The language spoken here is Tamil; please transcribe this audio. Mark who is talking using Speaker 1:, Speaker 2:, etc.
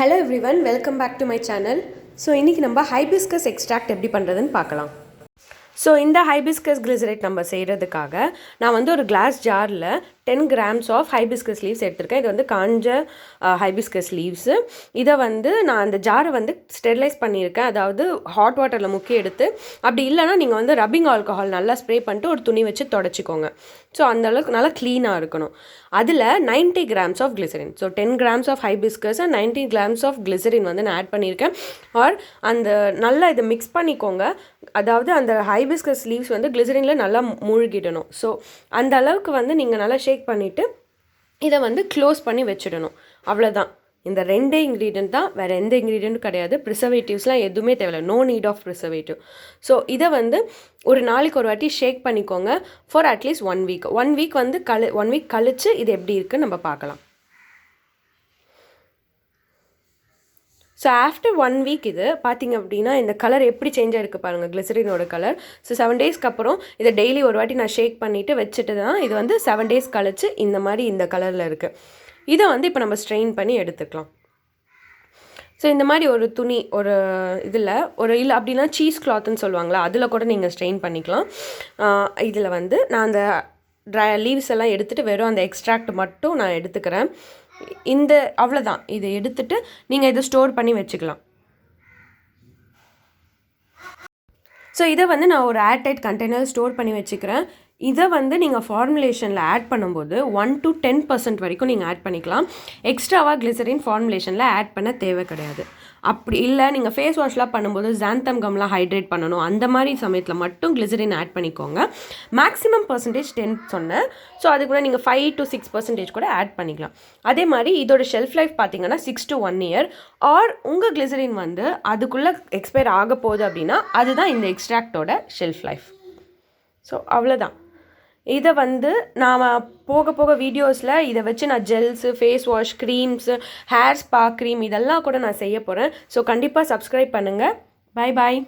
Speaker 1: Hello everyone, welcome back to my channel. So இன்னைக்கு நம்ம Hibiscus Extract எப்படி பண்றதுன்னு பார்க்கலாம். ஸோ இந்த ஹைபிஸ்கஸ் கிளிசரைட் நம்ம செய்கிறதுக்காக நான் வந்து ஒரு கிளாஸ் ஜாரில் 10 grams ஆஃப் ஹைபிஸ்கஸ் லீவ்ஸ் எடுத்திருக்கேன். இது வந்து காஞ்ச ஹைபிஸ்கஸ் லீவ்ஸு. இதை வந்து நான் அந்த ஜாரை வந்து ஸ்டெரிலைஸ் பண்ணியிருக்கேன். அதாவது ஹாட் வாட்டரில் முக்கி எடுத்து, அப்படி இல்லைனா நீங்கள் வந்து ரப்பிங் ஆல்கஹால் நல்லா ஸ்ப்ரே பண்ணிட்டு ஒரு துணி வச்சு தொடச்சிக்கோங்க. ஸோ அந்தளவுக்கு நல்லா க்ளீனாக இருக்கணும். அதில் 90 grams of glycerin, so 10 grams of hibiscus and 90 grams of glycerin வந்து நான் ஆட் பண்ணியிருக்கேன். ஆர் அந்த நல்லா இதை மிக்ஸ் பண்ணிக்கோங்க. அதாவது அந்த ஹைபிஸ்கஸ் லீவ்ஸ் வந்து கிளிசரினில் நல்லா மூழ்கிடணும். ஸோ அந்த அளவுக்கு வந்து நீங்கள் நல்லா ஷேக் பண்ணிவிட்டு இதை வந்து க்ளோஸ் பண்ணி வச்சிடணும். அவ்வளோதான். இந்த ரெண்டே இன்க்ரீடியன்ட் தான், வேறு எந்த இன்க்ரீடியண்ட்டும் கிடையாது. ப்ரிசர்வேட்டிவ்ஸ்லாம் எதுவுமே தேவையில்லை. No need of preservative. So இதை வந்து ஒரு நாளைக்கு ஒரு வாட்டி ஷேக் பண்ணிக்கோங்க ஃபார் அட்லீஸ்ட் 1 week. 1 week வந்து 1 week கழித்து இது எப்படி இருக்குன்னு நம்ம பார்க்கலாம். ஸோ ஆஃப்டர் 1 week இது பார்த்திங்க அப்படின்னா இந்த கலர் எப்படி சேஞ்ச் ஆகிருக்கு பாருங்கள், கிளிசரினோட கலர். ஸோ 7 daysக்கு அப்புறம் இதை டெய்லி ஒரு வாட்டி நான் ஷேக் பண்ணிவிட்டு வச்சுட்டு தான் இது வந்து 7 days கழிச்சு இந்த மாதிரி இந்த கலரில் இருக்குது. இதை வந்து இப்போ நம்ம ஸ்ட்ரெயின் பண்ணி எடுத்துக்கலாம். ஸோ இந்த மாதிரி ஒரு துணி, ஒரு இதில் ஒரு இல்லை அப்படின்னா சீஸ் கிளாத்துன்னு சொல்லுவாங்களா, அதில் கூட நீங்கள் ஸ்ட்ரெயின் பண்ணிக்கலாம். இதில் வந்து நான் அந்த லீவ்ஸ் எல்லாம் எடுத்துகிட்டு வெறும் அந்த எக்ஸ்ட்ராக்ட் மட்டும் நான் எடுத்துக்கிறேன். இந்த அவ்வளோதான். இதை எடுத்துட்டு நீங்கள் இதை ஸ்டோர் பண்ணி வச்சுக்கலாம். ஸோ இதை வந்து நான் ஒரு ஏர்டைட் கண்டெய்னர் ஸ்டோர் பண்ணி வச்சுக்கிறேன். இதை வந்து நீங்கள் ஃபார்முலேஷனில் ஆட் பண்ணும்போது 1 to 10% வரைக்கும் நீங்கள் ஆட் பண்ணிக்கலாம். எக்ஸ்ட்ராவாக கிளிசரின் ஃபார்முலேஷனில் ஆட் பண்ண தேவை கிடையாது. அப்படி இல்லை நீங்கள் ஃபேஸ் வாஷ்லாம் பண்ணும்போது ஜாந்தம் கம்லாம் ஹைட்ரேட் பண்ணணும், அந்த மாதிரி சமயத்தில் மட்டும் கிளிசரின் ஆட் பண்ணிக்கோங்க. மேக்ஸிமம் பர்சன்டேஜ் 10 சொன்னேன். ஸோ அதுக்கு கூட நீங்கள் 5 to 6% கூட ஆட் பண்ணிக்கலாம். அதே மாதிரி இதோட ஷெல்ஃப் லைஃப் பார்த்தீங்கன்னா 6 to 1 year. ஆர் உங்கள் கிளிசரின் வந்து அதுக்குள்ளே எக்ஸ்பயர் ஆக போகுது அப்படின்னா அதுதான் இந்த எக்ஸ்ட்ராக்டோட ஷெல்ஃப் லைஃப். ஸோ அவ்வளோதான். இதை வந்து நான் போக போக வீடியோஸில் இதை வச்சு நான் gels, face wash, creams, hair spa cream இதெல்லாம் கூட நான் செய்ய போகிறேன். ஸோ கண்டிப்பாக சப்ஸ்கிரைப் பண்ணுங்கள். பை பாய்.